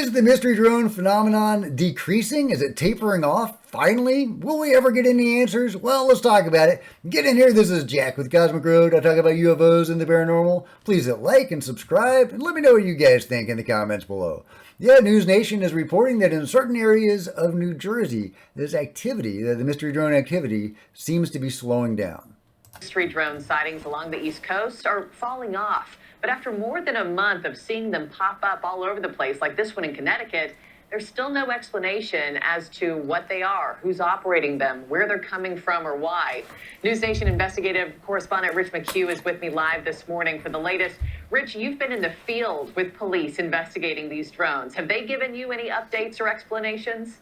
Is the mystery drone phenomenon decreasing? Is it tapering off? Finally? Will we ever get any answers? Well, let's talk about it. Get in here. This is Jack with Cosmic Road. I talk about UFOs and the paranormal. Please hit like and subscribe, and let me know what you guys think in the comments below. Yeah, News Nation is reporting that in certain areas of New Jersey, this activity, the mystery drone activity, seems to be slowing down. Mystery drone sightings along the East Coast are falling off. But after more than a month of seeing them pop up all over the place, like this one in Connecticut, there's still no explanation as to what they are, who's operating them, where they're coming from, or why. News Nation investigative correspondent Rich McHugh is with me live this morning for the latest. Rich, you've been in the field with police investigating these drones. Have they given you any updates or explanations?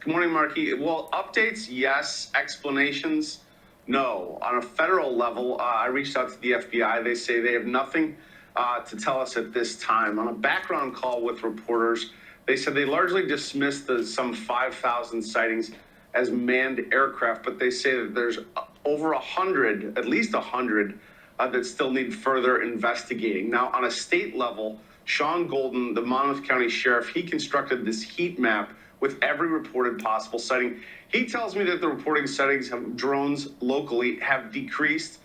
Good morning, Marky. Well, updates, yes. Explanations, no. On a federal level, I reached out to the FBI. They say they have nothing to tell us at this time. On a background call with reporters, they said they largely dismissed the some 5,000 sightings as manned aircraft, but they say that there's over 100, at least 100, that still need further investigating. Now, on a state level, Sean Golden, the Monmouth County Sheriff, he constructed this heat map with every reported possible sighting. He tells me that the reporting sightings of drones locally have decreased.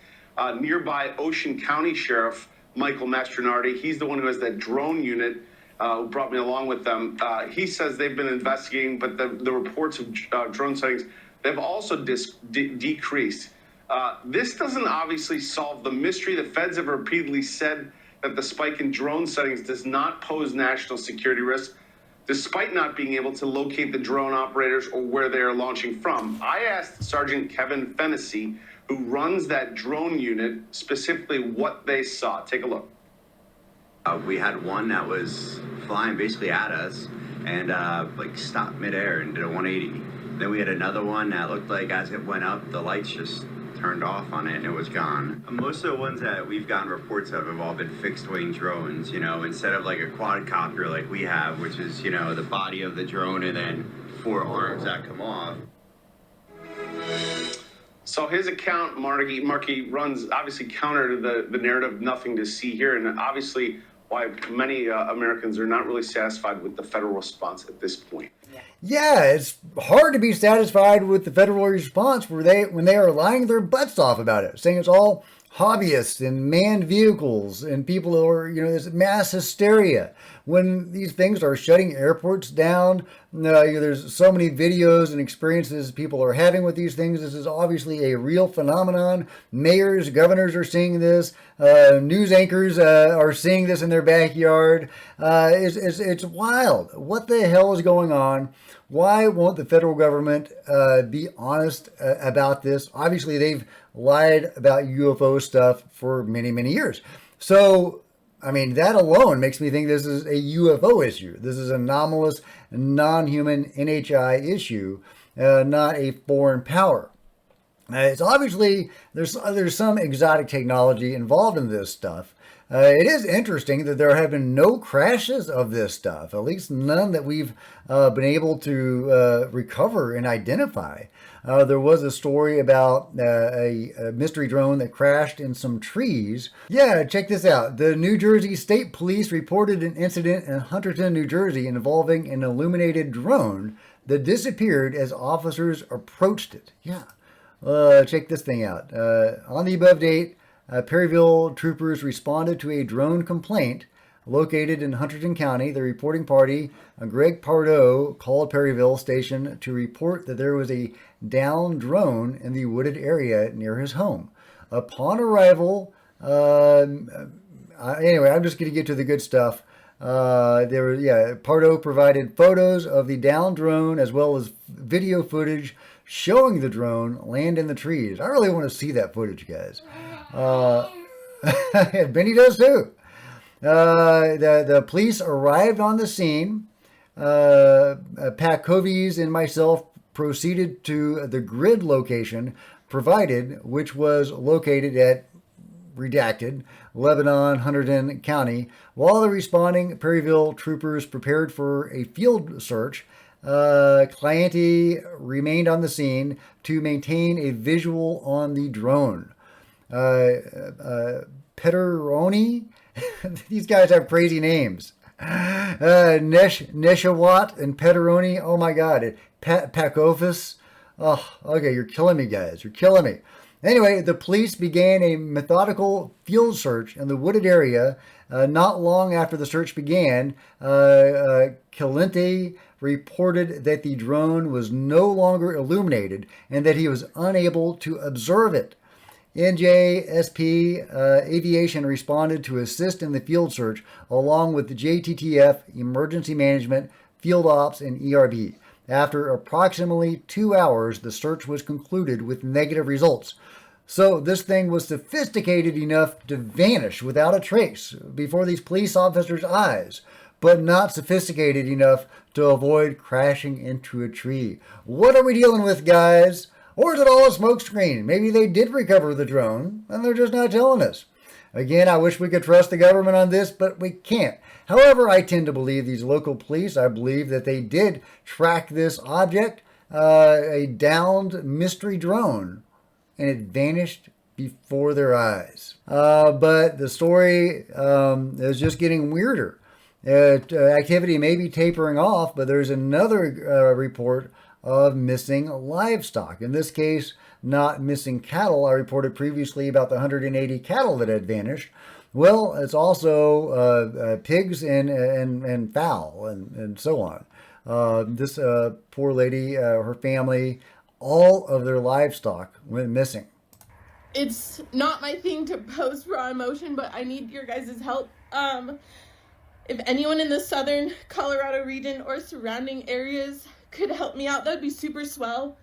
Nearby Ocean County Sheriff Michael Mastronardi, he's the one who has that drone unit, who brought me along with them. He says they've been investigating, but the reports of drone sightings, they've also decreased. This doesn't obviously solve the mystery. The feds have repeatedly said that the spike in drone sightings does not pose national security risk, despite not being able to locate the drone operators or where they are launching from. I asked Sergeant Kevin Fennessy, who runs that drone unit, specifically what they saw. Take a look. We had one that was flying basically at us and like stopped midair and did a 180. Then we had another one that looked like as it went up, the lights just turned off on it and it was gone. Most of the ones that we've gotten reports of have all been fixed wing drones, you know, instead of like a quadcopter like we have, which is, you know, the body of the drone and then 4 arms that come off. So his account, Marky, runs obviously counter to the narrative, nothing to see here, and obviously why many Americans are not really satisfied with the federal response at this point. Yeah, it's hard to be satisfied with the federal response when they are lying their butts off about it, saying it's all hobbyists and manned vehicles and people who are, you know, there's mass hysteria when these things are shutting airports down. There's so many videos and experiences people are having with these things. This is obviously a real phenomenon. Mayors, governors are seeing this. News anchors are seeing this in their backyard. It's wild. What the hell is going on? Why won't the federal government be honest about this? Obviously, they've lied about UFO stuff for many, many years. So, I mean, that alone makes me think this is a UFO issue. This is an anomalous, non-human NHI issue, not a foreign power. It's obviously, there's some exotic technology involved in this stuff. It is interesting that there have been no crashes of this stuff, at least none that we've been able to recover and identify. There was a story about a mystery drone that crashed in some trees. Yeah, check this out. The New Jersey State Police reported an incident in Hunterton, New Jersey involving an illuminated drone that disappeared as officers approached it. Yeah. Check this thing out. On the above date, Perryville troopers responded to a drone complaint located in Hunterdon County. The reporting party, Greg Pardo, called Perryville Station to report that there was a downed drone in the wooded area near his home. Upon arrival, anyway, I'm just going to get to the good stuff. Pardo provided photos of the downed drone as well as video footage showing the drone land in the trees. I really want to see that footage, guys. Benny does too. The police arrived on the scene. Pat Covies and myself proceeded to the grid location provided, which was located at redacted, Lebanon, Hunterdon County. While the responding Perryville troopers prepared for a field search, Clienti remained on the scene to maintain a visual on the drone. Pederoni, these guys have crazy names. Neshawat and Pepperoni. Oh my God. Pacofus. Oh, okay. You're killing me, guys. You're killing me. Anyway, the police began a methodical field search in the wooded area. Not long after the search began, Calente reported that the drone was no longer illuminated and that he was unable to observe it. NJSP Aviation responded to assist in the field search along with the JTTF, Emergency Management, Field Ops, and ERB. After approximately 2 hours, the search was concluded with negative results. So this thing was sophisticated enough to vanish without a trace before these police officers' eyes, but not sophisticated enough to avoid crashing into a tree. What are we dealing with, guys? Or is it all a smokescreen? Maybe they did recover the drone, and they're just not telling us. Again, I wish we could trust the government on this, but we can't. However, I tend to believe these local police, I believe that they did track this object, a downed mystery drone, and it vanished before their eyes. But the story is just getting weirder. Activity may be tapering off, but there's another report of missing livestock. In this case, not missing cattle. I reported previously about the 180 cattle that had vanished. Well, it's also pigs and fowl and so on. This poor lady, her family, all of their livestock went missing. It's not my thing to post raw emotion, but I need your guys' help. If anyone in the southern Colorado region or surrounding areas could help me out, that'd be super swell.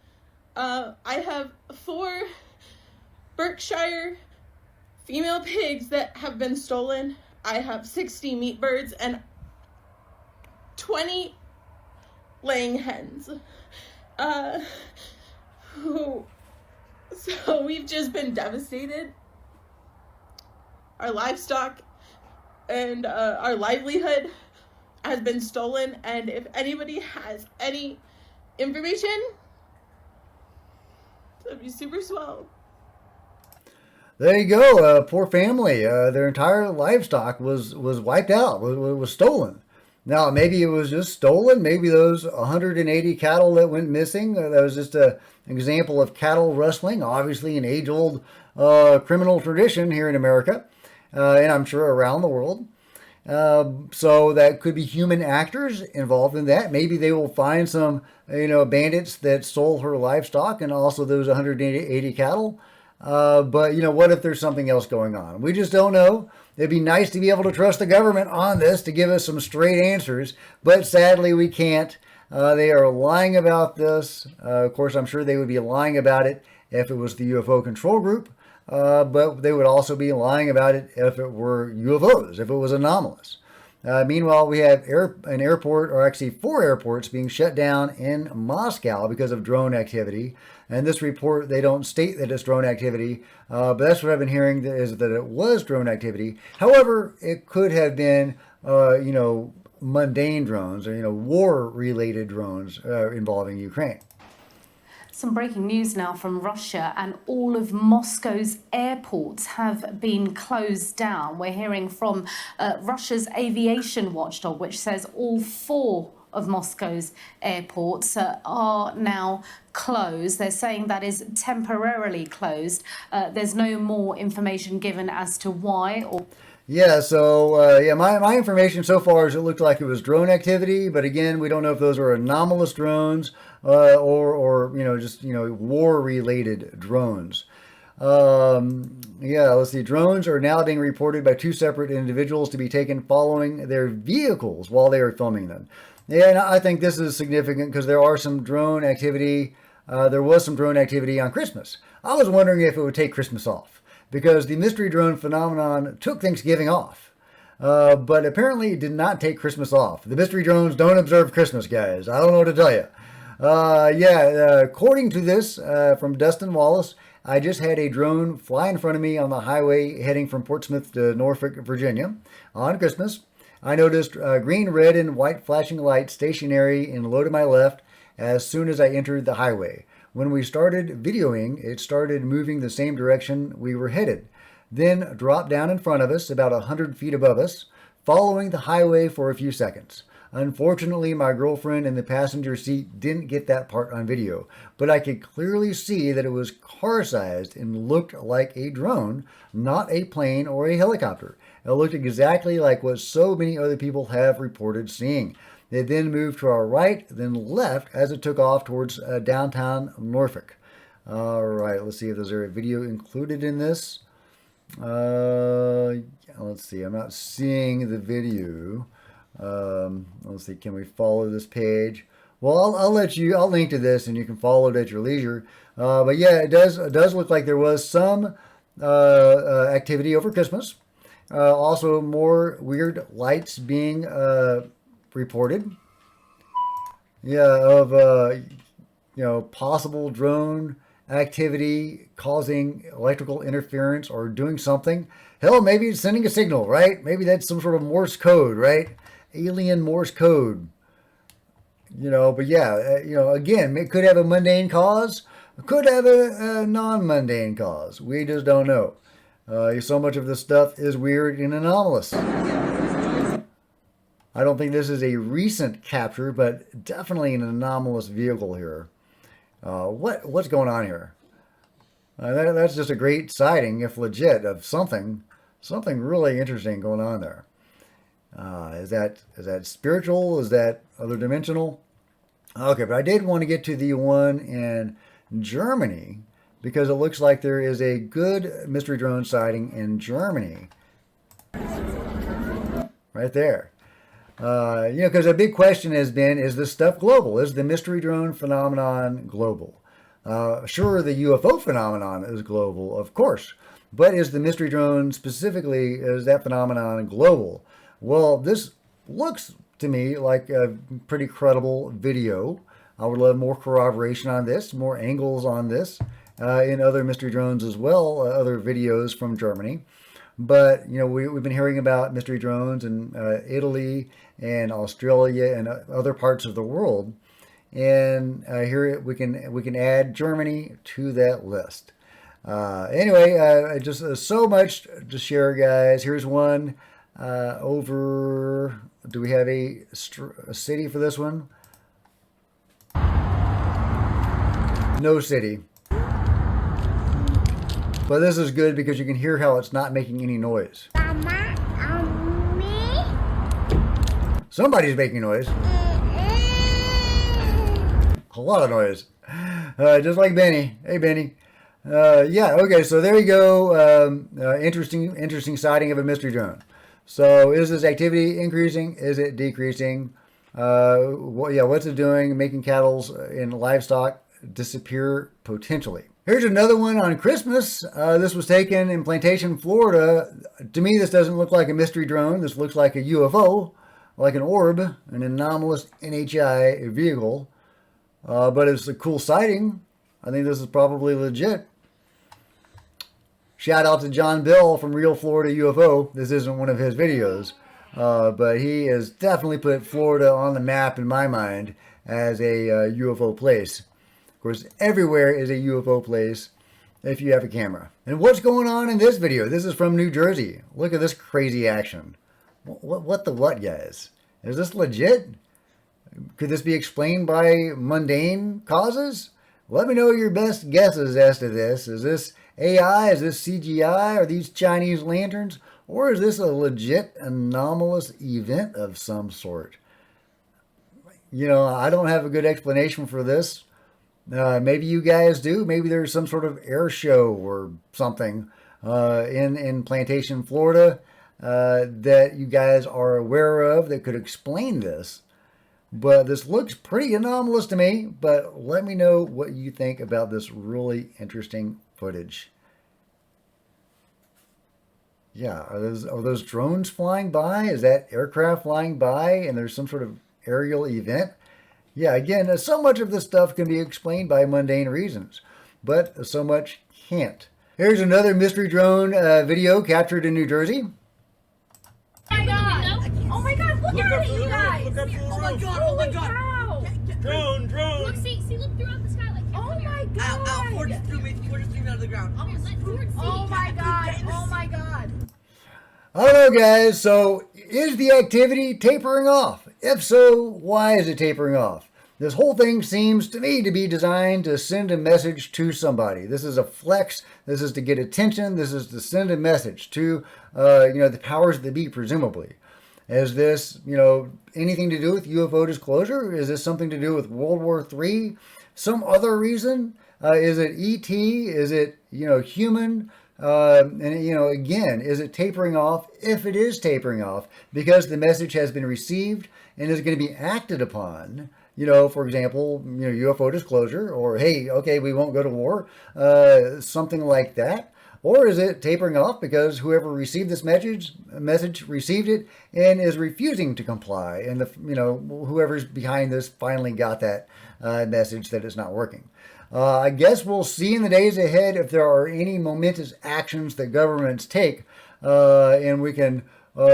I have 4 Berkshire female pigs that have been stolen. I have 60 meat birds and 20 laying hens. So we've just been devastated. Our livestock and our livelihood has been stolen, and if anybody has any information, that'd be super swell. There you go. Poor family. Their entire livestock was wiped out, was stolen. Now, maybe it was just stolen. Maybe those 180 cattle that went missing, that was just an example of cattle rustling, obviously an age-old criminal tradition here in America, and I'm sure around the world. So that could be human actors involved in that. Maybe they will find some, bandits that stole her livestock and also those 180 cattle. But what if there's something else going on? We just don't know. It'd be nice to be able to trust the government on this to give us some straight answers, but sadly we can't. They are lying about this. Of course, I'm sure they would be lying about it if it was the UFO control group, but they would also be lying about it if it were UFOs, if it was anomalous. Meanwhile, we have an airport, or actually 4 airports, being shut down in Moscow because of drone activity. And this report, they don't state that it's drone activity, but that's what I've been hearing, is that it was drone activity. However, it could have been, mundane drones or, war-related drones involving Ukraine. Some breaking news now from Russia, and all of Moscow's airports have been closed down. We're hearing from Russia's aviation watchdog, which says all 4 of Moscow's airports are now closed. They're saying that is temporarily closed. There's no more information given as to why or... Yeah, so my information so far is it looked like it was drone activity, but again, we don't know if those are anomalous drones or war-related drones. Let's see. Drones are now being reported by 2 separate individuals to be taken following their vehicles while they are filming them. Yeah, and I think this is significant because there are some drone activity. There was some drone activity on Christmas. I was wondering if it would take Christmas off, because the mystery drone phenomenon took Thanksgiving off, but apparently it did not take Christmas off. The mystery drones don't observe Christmas, guys. I don't know what to tell you. According to this from Dustin Wallace, I just had a drone fly in front of me on the highway heading from Portsmouth to Norfolk, Virginia on Christmas. I noticed green, red, and white flashing lights stationary and low to my left as soon as I entered the highway. When we started videoing, it started moving the same direction we were headed, then dropped down in front of us about 100 feet above us, following the highway for a few seconds. Unfortunately, my girlfriend in the passenger seat didn't get that part on video, but I could clearly see that it was car-sized and looked like a drone, not a plane or a helicopter. It looked exactly like what so many other people have reported seeing. They then moved to our right, then left as it took off towards downtown Norfolk. All right, let's see if there's a video included in this. Let's see, I'm not seeing the video. Let's see, can we follow this page? Well, I'll link to this and you can follow it at your leisure. But yeah, it does look like there was some activity over Christmas. Also, more weird lights being reported. Yeah, of possible drone activity causing electrical interference or doing something. Hell, maybe it's sending a signal, right? Maybe that's some sort of Morse code, right? Alien Morse code. But yeah, again, it could have a mundane cause. It could have a non-mundane cause. We just don't know. So much of this stuff is weird and anomalous. I don't think this is a recent capture, but definitely an anomalous vehicle here. What's going on here? That's just a great sighting, if legit, of something really interesting going on there. Is that spiritual? Is that other dimensional? Okay, but I did want to get to the one in Germany because it looks like there is a good mystery drone sighting in Germany. Right there. Because a big question has been, is this stuff global? Is the mystery drone phenomenon global? Sure, the UFO phenomenon is global, of course. But is the mystery drone specifically, is that phenomenon global? Well, this looks to me like a pretty credible video. I would love more corroboration on this, more angles on this, in other mystery drones as well, other videos from Germany. But, we've been hearing about mystery drones in Italy and Australia and other parts of the world. And here we can add Germany to that list. Anyway, just so much to share, guys. Here's one over. Do we have a city for this one? No city. But this is good because you can hear how it's not making any noise. Somebody's making noise. A lot of noise. Just like Benny. Hey, Benny. Yeah, okay, so there you go. Interesting sighting of a mystery drone. So is this activity increasing? Is it decreasing? What's it doing? Making cattle and livestock disappear potentially. Here's another one on Christmas. This was taken in Plantation, Florida. To me, this doesn't look like a mystery drone. This looks like a UFO, like an orb, an anomalous NHI vehicle. But it's a cool sighting. I think this is probably legit. Shout out to John Bill from Real Florida UFO. This isn't one of his videos, but he has definitely put Florida on the map in my mind as a UFO place. Of course, everywhere is a UFO place if you have a camera. And what's going on in this video? This is from New Jersey. Look at this crazy action. What the what, guys? Is this legit? Could this be explained by mundane causes? Let me know your best guesses as to this. Is this AI? Is this CGI? Are these Chinese lanterns? Or is this a legit anomalous event of some sort? I don't have a good explanation for this. Maybe you guys do. Maybe there's some sort of air show or something in Plantation, Florida that you guys are aware of that could explain this. But this looks pretty anomalous to me. But let me know what you think about this really interesting footage. Yeah, are those drones flying by? Is that aircraft flying by and there's some sort of aerial event? Yeah, again, so much of this stuff can be explained by mundane reasons, but so much can't. Here's another mystery drone video captured in New Jersey. Oh my god! Oh my god, look at it, you guys! Look up to the Oh my roof. god, oh my god! Wow. Drone! Look, see, look throughout the sky like oh my god! Ow, Ford just threw me out of the ground. Oh my god, oh my god! I don't know, guys. So, is the activity tapering off? If so, why is it tapering off? This whole thing seems to me to be designed to send a message to somebody. This is a flex. This is to get attention. This is to send a message to, the powers that be, presumably. Is this, anything to do with UFO disclosure? Is this something to do with World War III? Some other reason? Is it ET? Is it, human? Again, is it tapering off? If it is tapering off, because the message has been received and is going to be acted upon, for example, UFO disclosure, or hey, okay, we won't go to war, something like that. Or is it tapering off because whoever received this message received it and is refusing to comply, and whoever's behind this finally got that message that it's not working. I guess we'll see in the days ahead if there are any momentous actions that governments take, and we can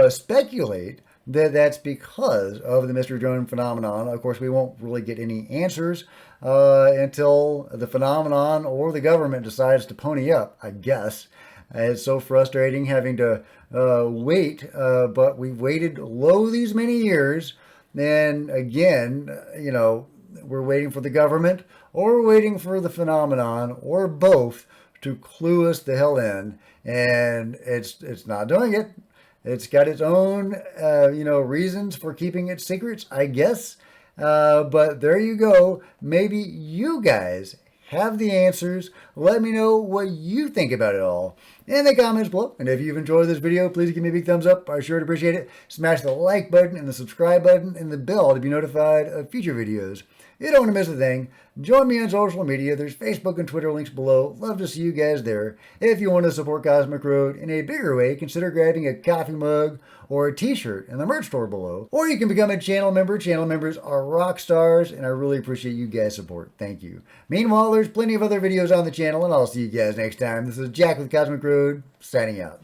speculate that that's because of the mystery drone phenomenon. Of course, we won't really get any answers until the phenomenon or the government decides to pony up, I guess. It's so frustrating having to wait, but we've waited low these many years. And again, we're waiting for the government, or we're waiting for the phenomenon, or both, to clue us the hell in. And it's not doing it. It's got its own, reasons for keeping its secrets, I guess. But there you go. Maybe you guys have the answers. Let me know what you think about it all in the comments below. And if you've enjoyed this video, please give me a big thumbs up. I sure appreciate it. Smash the like button and the subscribe button and the bell to be notified of future videos. You don't want to miss a thing. Join me on social media. There's Facebook and Twitter links below. Love to see you guys there. If you want to support Cosmic Road in a bigger way, consider grabbing a coffee mug or a t-shirt in the merch store below. Or you can become a channel member. Channel members are rock stars, and I really appreciate you guys' support. Thank you. Meanwhile, there's plenty of other videos on the channel, and I'll see you guys next time. This is Jack with Cosmic Road, signing out.